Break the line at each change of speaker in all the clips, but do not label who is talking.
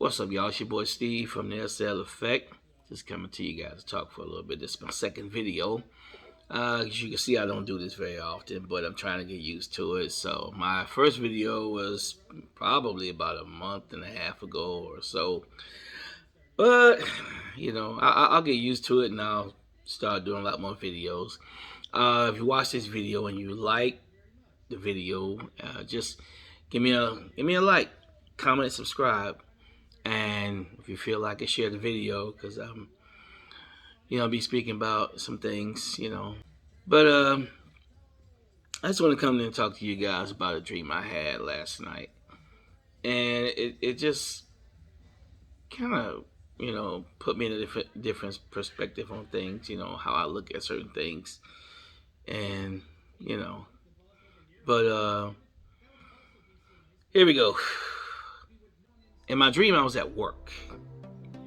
What's up, y'all? It's your boy Steve from the SL Effect. Just coming to you guys to talk for a little bit. This is my second video. As you can see, I don't do this very often, but I'm trying to get used to it. So my first video was probably about a month and a half ago or so. But, I'll get used to it and I'll start doing a lot more videos. If you watch this video and you like the video, just give me a like, comment, subscribe. And if you feel like it, share the video, because I'll be speaking about some things, But I just want to come in and talk to you guys about a dream I had last night, and it just kind of put me in a different perspective on things, how I look at certain things, and But here we go. In my dream, I was at work,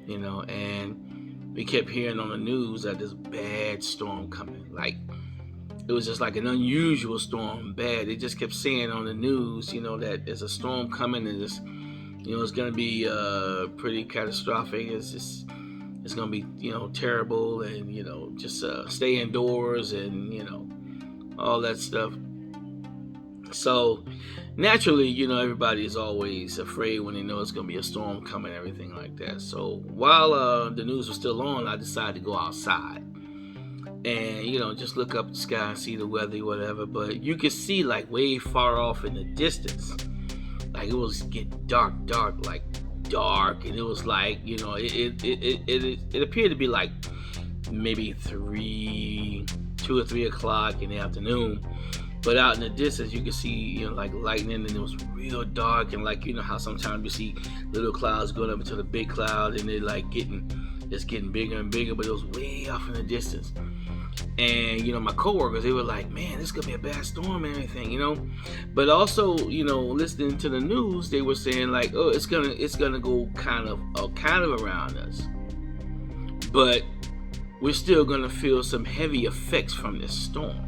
and we kept hearing on the news that this bad storm coming. Like, it was just like an unusual storm, bad. They just kept saying on the news, that there's a storm coming, and it's going to be pretty catastrophic. It's going to be, terrible, and, just stay indoors and, all that stuff. So naturally, everybody is always afraid when they know it's going to be a storm coming and everything like that. So while the news was still on, I decided to go outside and, just look up the sky and see the weather, whatever. But you could see, like, way far off in the distance, like, it was getting dark, and it was like, it appeared to be like maybe 2 or 3 o'clock in the afternoon. But out in the distance, you could see, like lightning, and it was real dark. And like, how sometimes you see little clouds going up into the big cloud, and they're like getting bigger and bigger. But it was way off in the distance. And my coworkers, they were like, "Man, this could be a bad storm and everything," But also, listening to the news, they were saying like, "Oh, it's gonna go kind of around us, but we're still gonna feel some heavy effects from this storm."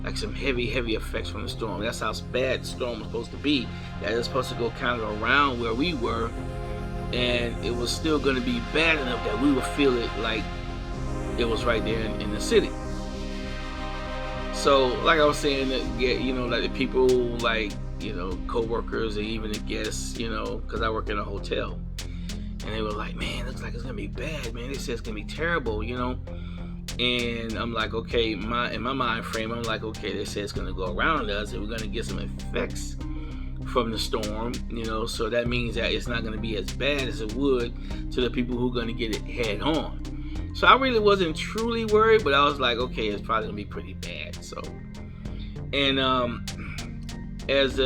Like some heavy effects from the storm. That's how bad the storm was supposed to be. That it's supposed to go kind of around where we were, and it was still going to be bad enough that we would feel it like it was right there in the city. So, like I was saying, that like the people, like co-workers and even the guests, because I work in a hotel, and they were like, "Man, looks like it's gonna be bad, man. They said it's gonna be terrible, And I'm like, okay, in my mind frame, I'm like, okay, they say it's going to go around us, and we're going to get some effects from the storm, so that means that it's not going to be as bad as it would to the people who are going to get it head on. So I really wasn't truly worried, but I was like, okay, it's probably going to be pretty bad. So, and as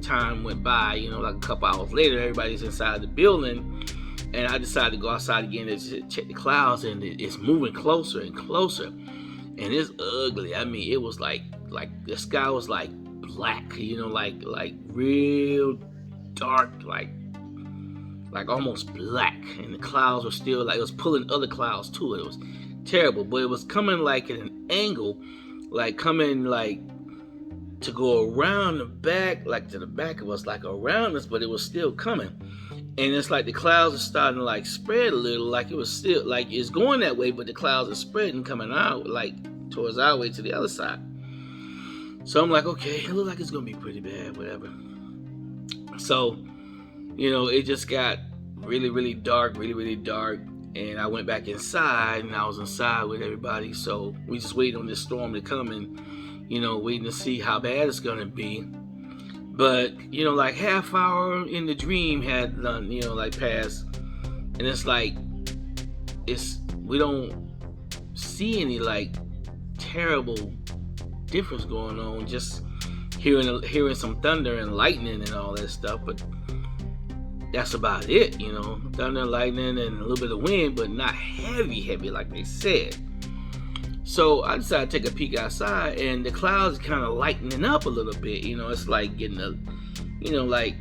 time went by, like a couple hours later, everybody's inside the building. And I decided to go outside again and check the clouds, and it's moving closer and closer, and it's ugly. I mean, it was like the sky was like black, like real dark, like almost black, and the clouds were still like it was pulling other clouds to it. It was terrible, but it was coming like at an angle, like coming like to go around the back, like to the back of us, like around us, but it was still coming. And it's like the clouds are starting to like spread a little, like it was still like it's going that way, but the clouds are spreading, coming out like towards our way to the other side. So I'm like, okay, it looks like it's gonna be pretty bad, whatever. So, it just got really dark, really dark, and I went back inside, and I was inside with everybody. So we just waited on this storm to come, and waiting to see how bad it's gonna be. But, like half hour in the dream had done, like passed. And it's like, we don't see any like terrible difference going on. Just hearing some thunder and lightning and all that stuff. But that's about it, thunder and lightning and a little bit of wind, but not heavy like they said. So I decided to take a peek outside, and the clouds kind of lightening up a little bit. It's like getting like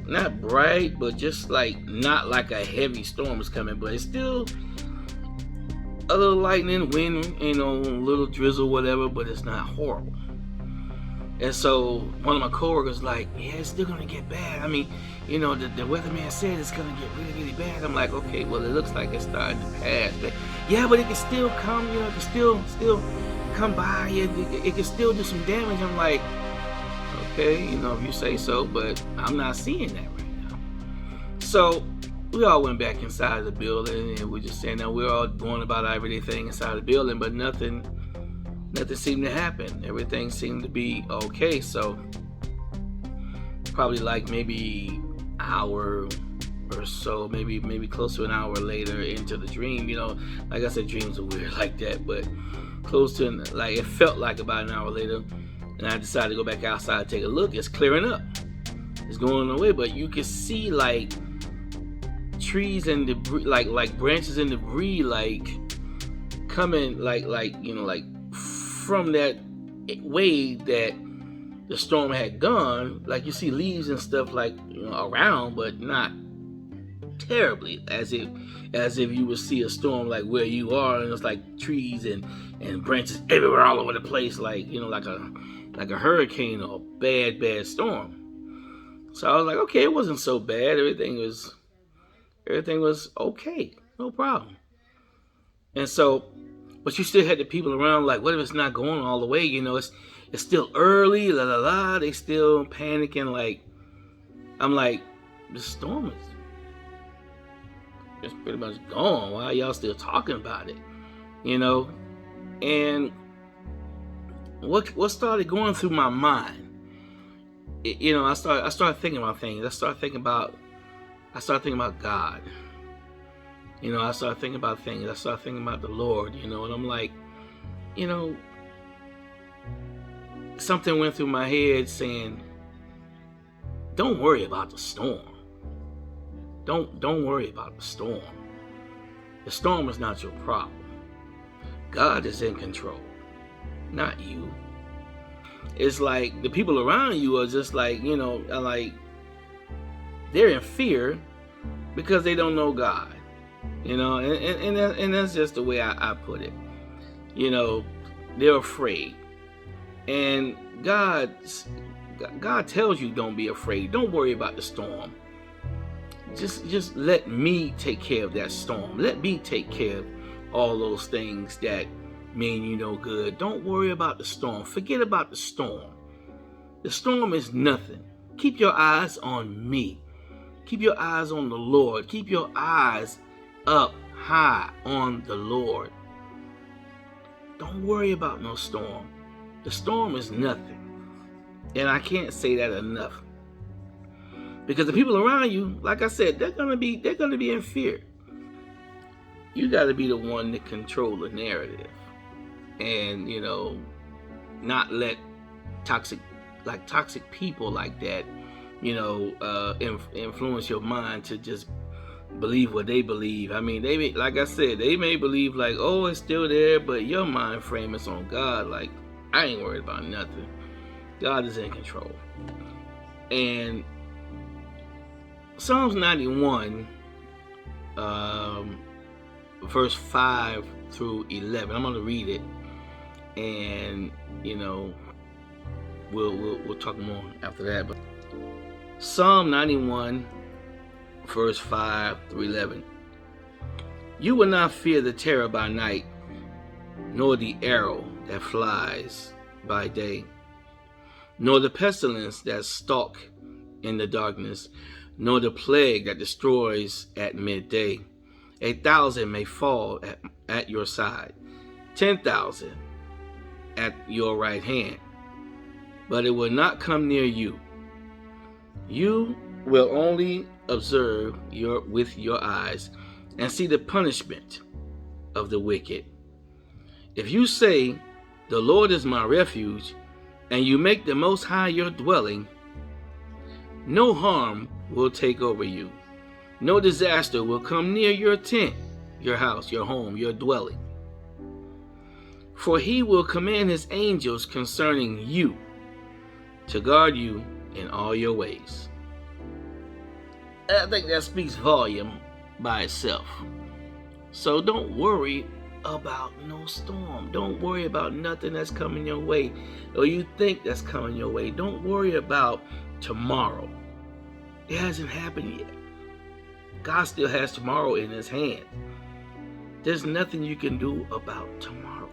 not bright, but just like not like a heavy storm is coming, but it's still a little lightning, wind, a little drizzle, whatever, but it's not horrible. And so one of my coworkers like, yeah, it's still gonna get bad. I mean, the weatherman said it's gonna get really, really bad. I'm like, okay, well, it looks like it's starting to pass. But yeah, but it can still come, it can still come by. It can still do some damage. I'm like, okay, if you say so, but I'm not seeing that right now. So we all went back inside of the building, and we're just saying that we're all going about our everyday thing inside the building, but nothing seemed to happen. Everything seemed to be okay. So probably like maybe an hour or so, maybe close to an hour later into the dream, like I said, dreams are weird like that, but close to, like, it felt like about an hour later, and I decided to go back outside to take a look. It's clearing up, it's going away, but you can see like trees and debris, like branches and debris, like coming, like from that way that the storm had gone. Like you see leaves and stuff like around, but not terribly, as if you would see a storm like where you are, and it's like trees and branches everywhere all over the place, like like a hurricane or a bad storm. So I was like, okay, it wasn't so bad. Everything was okay, no problem. And so, but you still had the people around like, what if it's not going all the way? It's still early, they still panicking. Like, I'm like, the storm is pretty much gone. Why are y'all still talking about it? And what started going through my mind? I started thinking about things. I started thinking about God. I started thinking about things. I started thinking about the Lord, and I'm like, something went through my head saying, don't worry about the storm. Don't worry about the storm. The storm is not your problem. God is in control, not you. It's like the people around you are just like, like they're in fear because they don't know God. And that's just the way I put it. They're afraid. And God tells you don't be afraid. Don't worry about the storm. Just let me take care of that storm. Let me take care of all those things that mean you no good. Don't worry about the storm. Forget about the storm. The storm is nothing. Keep your eyes on me. Keep your eyes on the Lord. Keep your eyes up high on the Lord. Don't worry about no storm. The storm is nothing. And I can't say that enough. Because the people around you, like I said, they're gonna be in fear. You gotta be the one to control the narrative. And not let toxic people like that, influence your mind to just believe what they believe. I mean, they may, like I said, they may believe like, oh, it's still there, but your mind frame is on God. Like, I ain't worried about nothing. God is in control. And Psalms 91, verse 5 through 11. I'm going to read it, and we'll talk more after that. But Psalm 91, verse 5 through 11. You will not fear the terror by night, nor the arrow that flies by day, nor the pestilence that stalk in the darkness, nor the plague that destroys at midday. 1,000 may fall at your side, 10,000 at your right hand, but it will not come near you. You will only observe with your eyes and see the punishment of the wicked. If you say, the Lord is my refuge, and you make the Most High your dwelling, no harm will take over you. No disaster will come near your tent, your house, your home, your dwelling. For he will command his angels concerning you to guard you in all your ways. I think that speaks volume by itself. So don't worry about no storm. Don't worry about nothing that's coming your way or you think that's coming your way. Don't worry about tomorrow. It hasn't happened yet. God still has tomorrow in his hand. There's nothing you can do about tomorrow.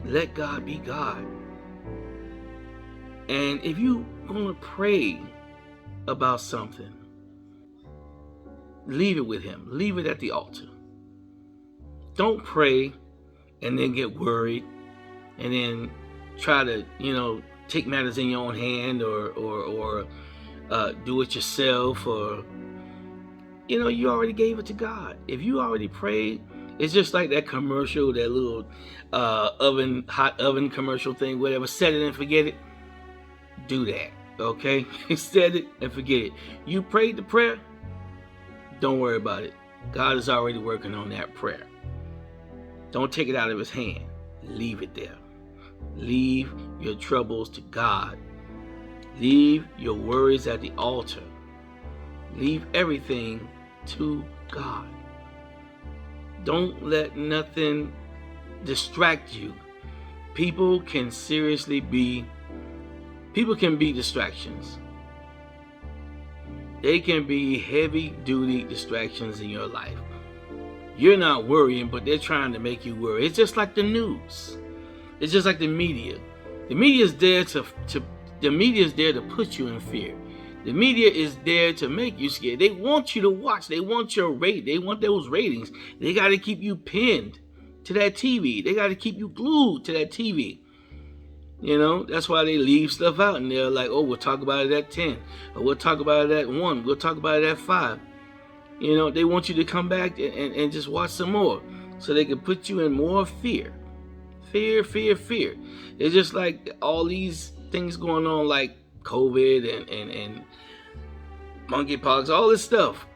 Let God be God. And if you want to pray about something, leave it with him. Leave it at the altar. Don't pray and then get worried and then try to, take matters in your own hand or do it yourself, or you already gave it to God. If you already prayed, it's just like that commercial, that little hot oven commercial thing, whatever. Set it and forget it. Do that, okay? Set it and forget it. You prayed the prayer. Don't worry about it. God is already working on that prayer. Don't take it out of his hand. Leave it there. Leave your troubles to God. Leave your worries at the altar. Leave everything to God. Don't let nothing distract you. People can be distractions. They can be heavy-duty distractions in your life. You're not worrying, but they're trying to make you worry. It's just like the news. It's just like the media. The media is there to put you in fear. The media is there to make you scared. They want you to watch. They want they want those ratings. They got to keep you pinned to that TV. They got to keep you glued to that TV. That's why they leave stuff out, and they're like, oh, we'll talk about it at 10, or we'll talk about it at 1, we'll talk about it at 5. They want you to come back and just watch some more so they can put you in more fear. Fear. It's just like all these things going on, like COVID and monkeypox, all this stuff.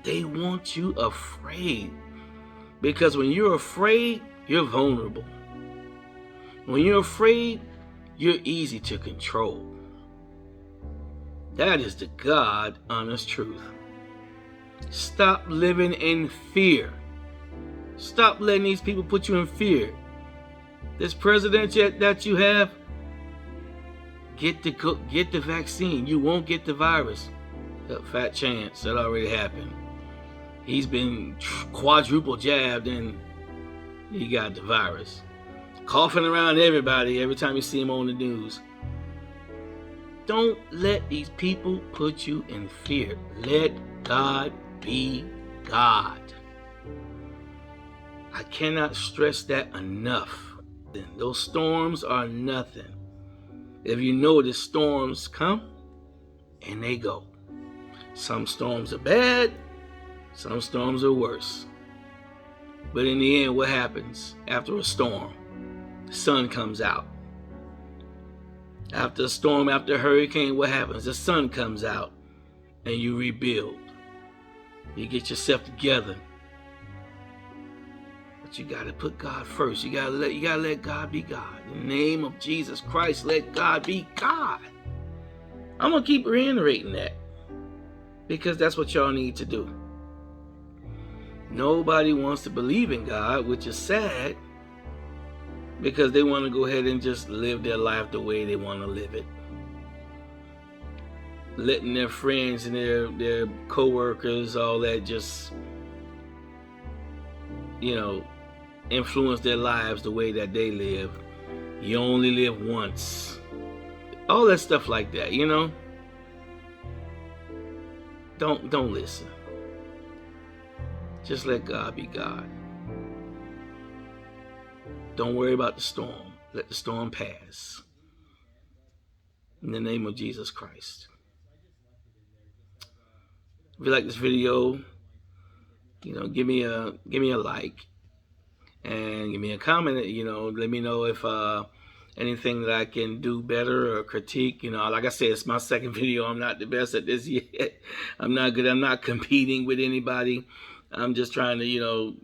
They want you afraid, because when you're afraid, you're vulnerable. When you're afraid, you're easy to control. That is the God honest truth. Stop living in fear. Stop letting these people put you in fear. This president that you have, get the vaccine. You won't get the virus. Fat chance. That already happened. He's been quadruple jabbed and he got the virus. Coughing around everybody every time you see him on the news. Don't let these people put you in fear. Let God be God. I cannot stress that enough. Those storms are nothing. If you know the storms come and they go. Some storms are bad, some storms are worse. But in the end, what happens after a storm? The sun comes out. After a storm, after a hurricane, what happens? The sun comes out and you rebuild. You get yourself together. But you gotta put God first. You gotta let God be God. In the name of Jesus Christ, let God be God. I'm gonna keep reiterating that, because that's what y'all need to do. Nobody wants to believe in God, which is sad, because they want to go ahead and just live their life the way they want to live it. Letting their friends and their co-workers, all that, just, influence their lives the way that they live. You only live once. All that stuff like that, Don't listen. Just let God be God. Don't worry about the storm. Let the storm pass. In the name of Jesus Christ. If you like this video, give me a like and give me a comment. Let me know if anything that I can do better or critique. Like I said, it's my second video. I'm not the best at this yet. I'm not good. I'm not competing with anybody. I'm just trying to,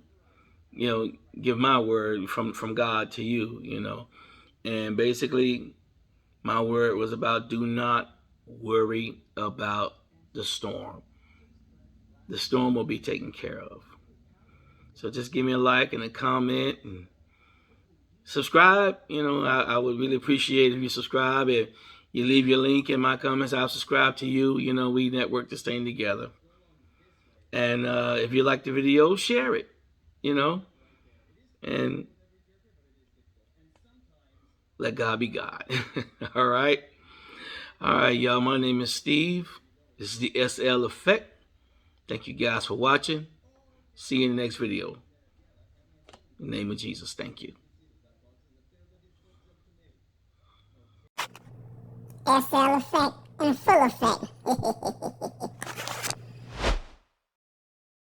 give my word from God to you, And basically, my word was about, do not worry about the storm. The storm will be taken care of. So just give me a like and a comment and subscribe. I would really appreciate if you subscribe. If you leave your link in my comments, I'll subscribe to you. We network this thing together. And if you like the video, share it, and let God be God. All right. All right, y'all. My name is Steve. This is the SL Effect. Thank you guys for watching. See you in the next video. In the name of Jesus, thank you.
SL Effect in full effect.